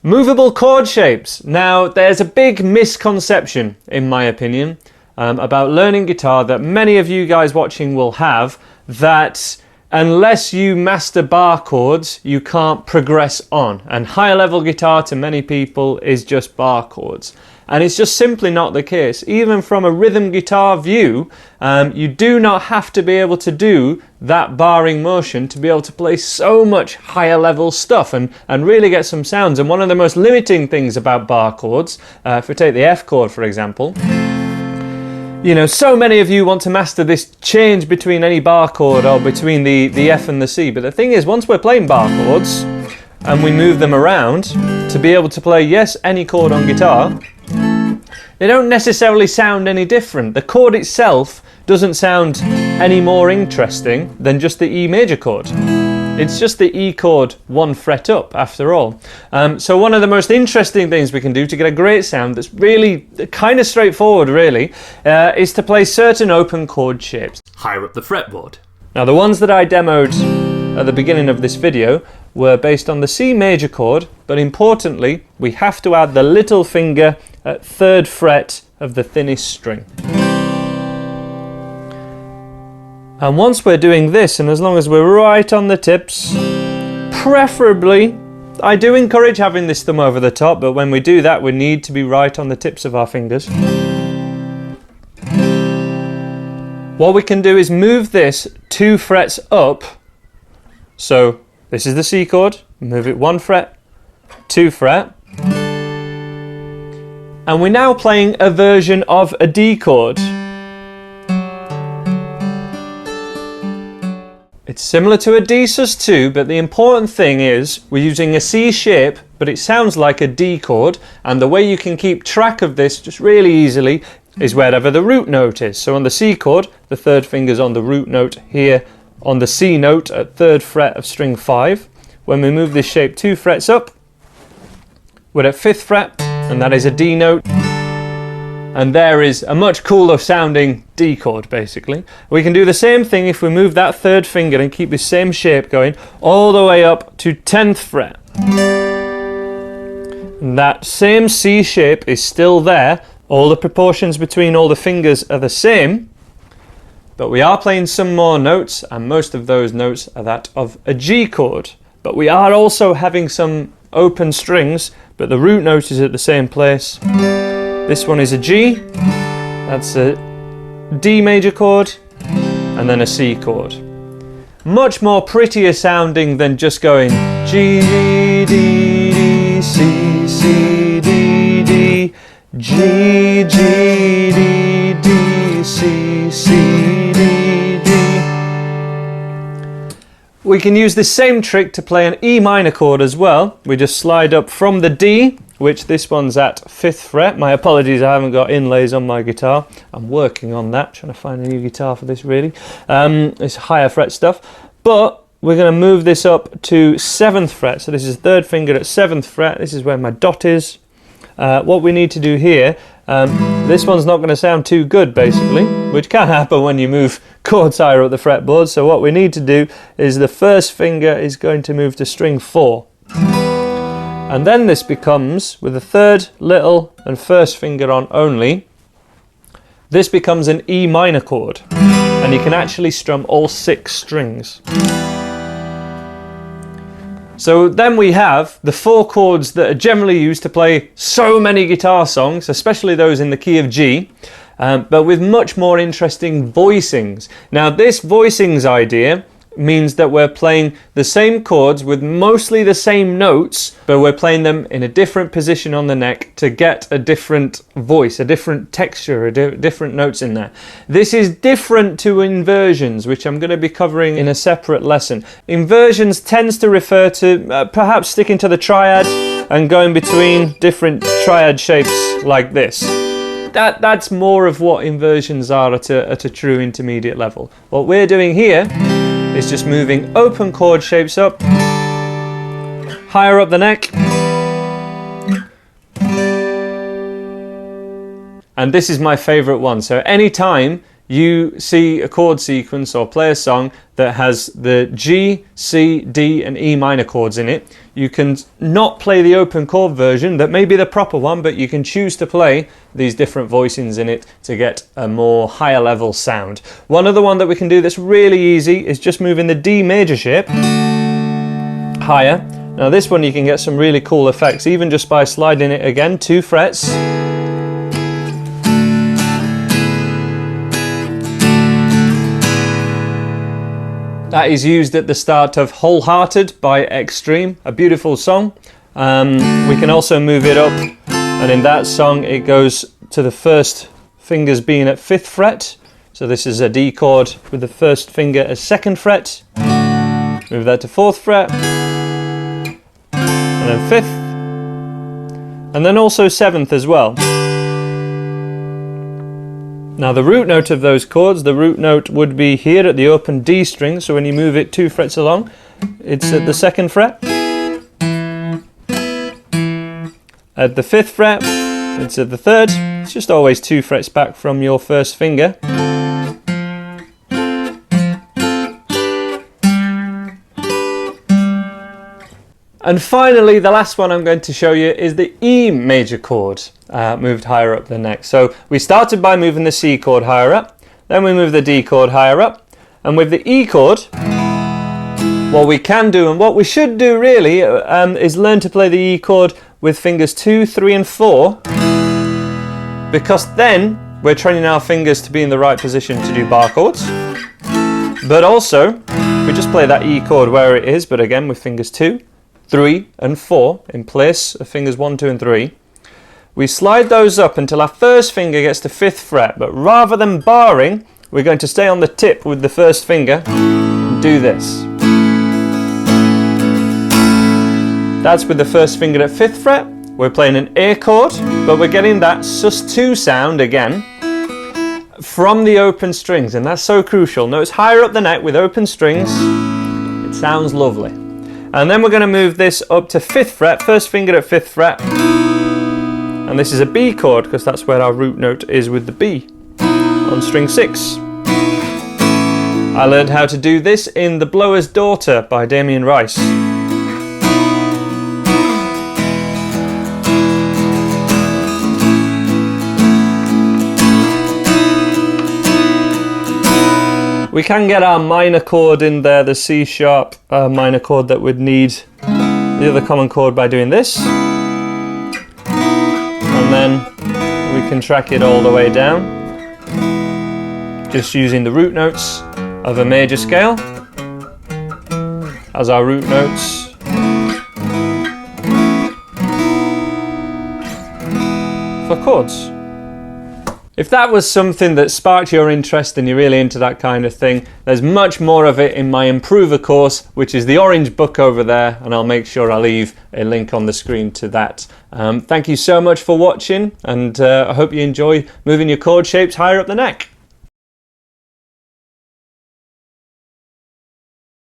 Movable chord shapes. Now, there's a big misconception, in my opinion, about learning guitar that many of you guys watching will have, that unless you master bar chords, you can't progress on. And higher level guitar to many people is just bar chords. And it's just simply not the case. Even from a rhythm guitar view, you do not have to be able to do that barring motion to be able to play so much higher level stuff and really get some sounds. And one of the most limiting things about bar chords, if we take the F chord for example, you know, so many of you want to master this change between any bar chord or between the F and the C. But the thing is, once we're playing bar chords and we move them around to be able to play, yes, any chord on guitar, they don't necessarily sound any different. The chord itself doesn't sound any more interesting than just the E major chord. It's just the E chord 1 fret up after all. So one of the most interesting things we can do to get a great sound that's really kind of straightforward really, is to play certain open chord shapes higher up the fretboard. Now the ones that I demoed at the beginning of this video were based on the C major chord, but importantly we have to add the little finger at 3rd fret of the thinnest string. And once we're doing this, and as long as we're right on the tips, preferably, I do encourage having this thumb over the top, but when we do that we need to be right on the tips of our fingers. What we can do is move this 2 frets up. So this is the C chord, move it 1 fret, 2 fret. And we're now playing a version of a D chord. It's similar to a D sus2, but the important thing is we're using a C shape, but it sounds like a D chord, and the way you can keep track of this just really easily is wherever the root note is. So on the C chord, the 3rd finger's on the root note here on the C note at 3rd fret of string 5. When we move this shape 2 frets up, we're at 5th fret, and that is a D note. And there is a much cooler sounding D chord basically. We can do the same thing if we move that 3rd finger and keep the same shape going all the way up to 10th fret. And that same C shape is still there. All the proportions between all the fingers are the same, but we are playing some more notes, and most of those notes are that of a G chord. But we are also having some open strings, but the root note is at the same place. This one is a G, that's a D major chord, and then a C chord. Much more prettier sounding than just going G, D, D, C, C, D, D, G, G, D, D, C, C, D, D. We can use this same trick to play an E minor chord as well. We just slide up from the D, which this one's at 5th fret. My apologies, I haven't got inlays on my guitar. I'm working on that, trying to find a new guitar for this really. It's higher fret stuff. But we're going to move this up to 7th fret. So this is 3rd finger at 7th fret. This is where my dot is. What we need to do here, this one's not going to sound too good basically, which can happen when you move chords higher up the fretboard. So what we need to do is the 1st finger is going to move to string 4. And then this becomes, with the 3rd, little and 1st finger on only, this becomes an E minor chord. And you can actually strum all 6 strings. So then we have the 4 chords that are generally used to play so many guitar songs, especially those in the key of G, but with much more interesting voicings. Now this voicings idea means that we're playing the same chords with mostly the same notes, but we're playing them in a different position on the neck to get a different voice, a different texture, different notes in there. This is different to inversions, which I'm going to be covering in a separate lesson. Inversions tends to refer to perhaps sticking to the triad and going between different triad shapes like this. That's more of what inversions are at a true intermediate level. What we're doing here is just moving open chord shapes up, higher up the neck. And this is my favorite one. So anytime you see a chord sequence or play a song that has the G, C, D and E minor chords in it, you can not play the open chord version that may be the proper one, but you can choose to play these different voicings in it to get a more higher level sound. One other one that we can do that's really easy is just moving the D major shape higher. Now this one you can get some really cool effects even just by sliding it again 2 frets. That is used at the start of Wholehearted by Extreme, a beautiful song. We can also move it up, and in that song it goes to the first fingers being at 5th fret. So this is a D chord with the first finger as 2nd fret. Move that to 4th fret, and then 5th, and then also 7th as well. Now the root note of those chords, the root note would be here at the open D string, so when you move it 2 frets along, it's at the 2nd fret. At the 5th fret, it's at the 3rd. It's just always 2 frets back from your first finger. And finally, the last one I'm going to show you is the E major chord, moved higher up the neck. So we started by moving the C chord higher up, then we move the D chord higher up, and with the E chord, what we can do and what we should do really is learn to play the E chord with fingers 2, 3 and 4, because then we're training our fingers to be in the right position to do bar chords. But also, we just play that E chord where it is, but again with fingers 2, 3 and 4 in place of fingers 1, 2 and 3. We slide those up until our first finger gets to 5th fret, but rather than barring, we're going to stay on the tip with the first finger and do this. That's with the first finger at 5th fret. We're playing an A chord, but we're getting that sus2 sound again from the open strings, and that's so crucial. Notice higher up the neck with open strings, it sounds lovely. And then we're going to move this up to 5th fret, first finger at 5th fret. And this is a B chord because that's where our root note is with the B on string 6. I learned how to do this in The Blower's Daughter by Damien Rice. We can get our minor chord in there, the C sharp minor chord that would need the other common chord by doing this. And then we can track it all the way down, just using the root notes of a major scale as our root notes. For chords. If that was something that sparked your interest and you're really into that kind of thing, there's much more of it in my Improver course, which is the orange book over there, and I'll make sure I leave a link on the screen to that. Thank you so much for watching, and I hope you enjoy moving your chord shapes higher up the neck.